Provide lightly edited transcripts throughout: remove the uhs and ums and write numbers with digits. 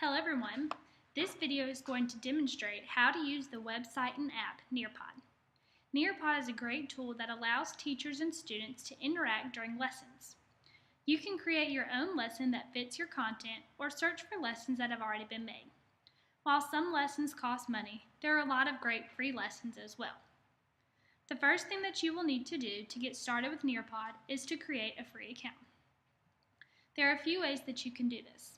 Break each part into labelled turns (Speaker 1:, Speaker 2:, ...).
Speaker 1: Hello everyone. This video is going to demonstrate how to use the website and app Nearpod. Nearpod is a great tool that allows teachers and students to interact during lessons. You can create your own lesson that fits your content or search for lessons that have already been made. While some lessons cost money, there are a lot of great free lessons as well. The first thing that you will need to do to get started with Nearpod is to create a free account. There are a few ways that you can do this.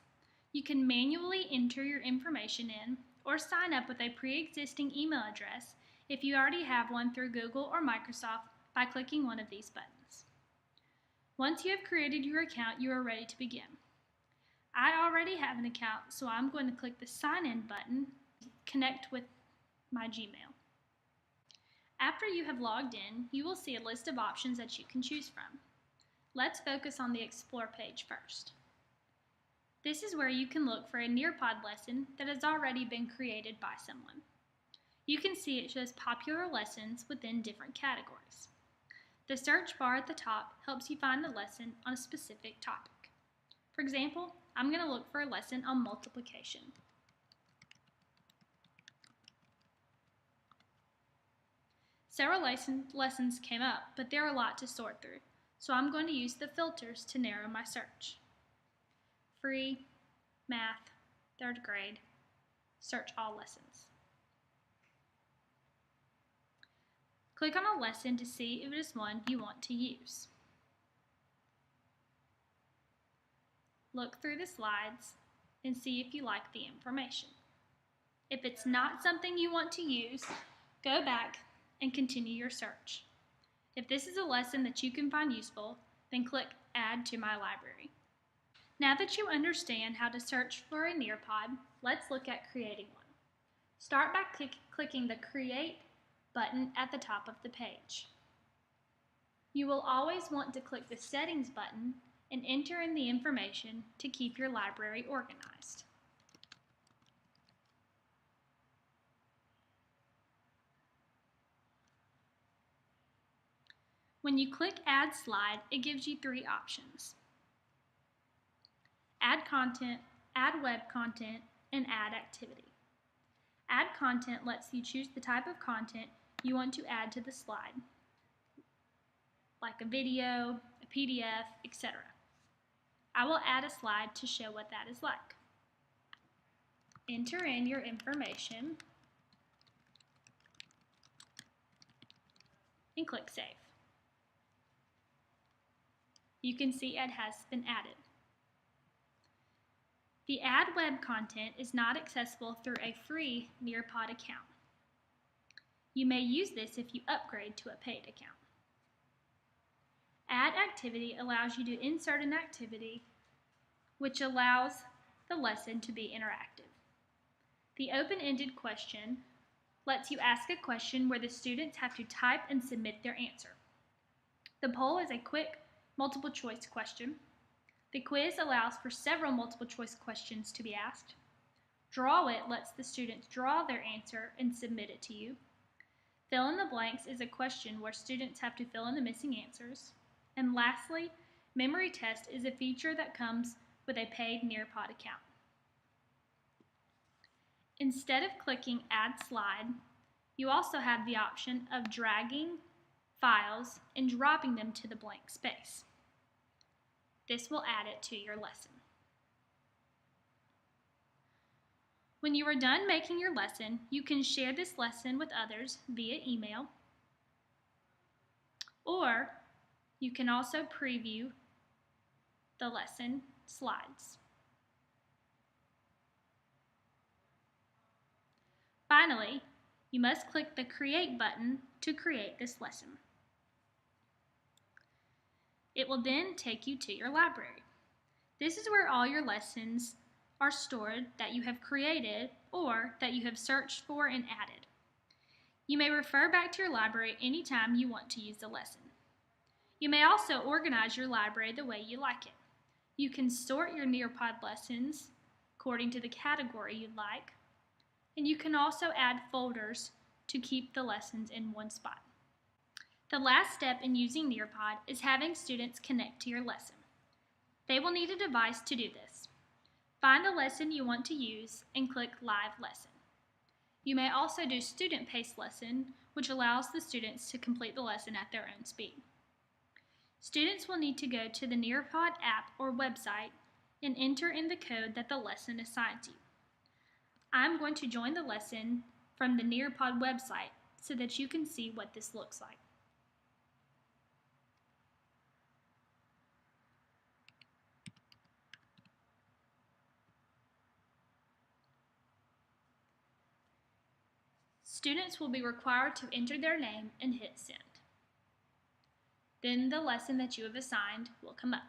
Speaker 1: You can manually enter your information in or sign up with a pre-existing email address if you already have one through Google or Microsoft by clicking one of these buttons. Once you have created your account, you are ready to begin. I already have an account, so I'm going to click the Sign In button to connect with my Gmail. After you have logged in, you will see a list of options that you can choose from. Let's focus on the Explore page first. This is where you can look for a Nearpod lesson that has already been created by someone. You can see it shows popular lessons within different categories. The search bar at the top helps you find a lesson on a specific topic. For example, I'm going to look for a lesson on multiplication. Several lessons came up, but there are a lot to sort through, so I'm going to use the filters to narrow my search. Free, math, 3rd grade, search all lessons. Click on a lesson to see if it is one you want to use. Look through the slides and see if you like the information. If it's not something you want to use, go back and continue your search. If this is a lesson that you can find useful, then click Add to my library. Now that you understand how to search for a Nearpod, let's look at creating one. Start by clicking the Create button at the top of the page. You will always want to click the Settings button and enter in the information to keep your library organized. When you click Add Slide, it gives you 3 options. Add content, add web content, and add activity. Add content lets you choose the type of content you want to add to the slide, like a video, a PDF, etc. I will add a slide to show what that is like. Enter in your information and click Save. You can see it has been added. The Add Web content is not accessible through a free Nearpod account. You may use this if you upgrade to a paid account. Add Activity allows you to insert an activity which allows the lesson to be interactive. The Open-Ended question lets you ask a question where the students have to type and submit their answer. The Poll is a quick multiple choice question. The Quiz allows for several multiple choice questions to be asked. Draw It lets the students draw their answer and submit it to you. Fill in the Blanks is a question where students have to fill in the missing answers. And lastly, Memory Test is a feature that comes with a paid Nearpod account. Instead of clicking Add Slide, you also have the option of dragging files and dropping them to the blank space. This will add it to your lesson. When you are done making your lesson, you can share this lesson with others via email, or you can also preview the lesson slides. Finally, you must click the Create button to create this lesson. It will then take you to your library. This is where all your lessons are stored that you have created or that you have searched for and added. You may refer back to your library anytime you want to use the lesson. You may also organize your library the way you like it. You can sort your Nearpod lessons according to the category you'd like, and you can also add folders to keep the lessons in one spot. The last step in using Nearpod is having students connect to your lesson. They will need a device to do this. Find a lesson you want to use and click Live Lesson. You may also do student-paced lesson, which allows the students to complete the lesson at their own speed. Students will need to go to the Nearpod app or website and enter in the code that the lesson assigns you. I'm going to join the lesson from the Nearpod website so that you can see what this looks like. Students will be required to enter their name and hit send. Then the lesson that you have assigned will come up.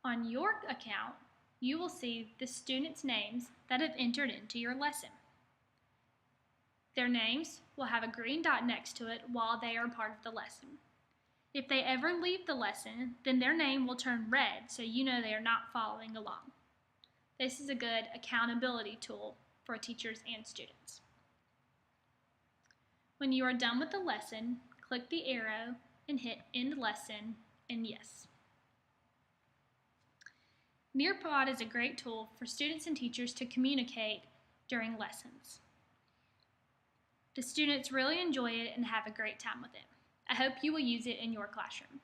Speaker 1: On your account, you will see the students' names that have entered into your lesson. Their names will have a green dot next to it while they are part of the lesson. If they ever leave the lesson, then their name will turn red so you know they are not following along. This is a good accountability tool for teachers and students. When you are done with the lesson, click the arrow and hit End Lesson and Yes. Nearpod is a great tool for students and teachers to communicate during lessons. The students really enjoy it and have a great time with it. I hope you will use it in your classroom.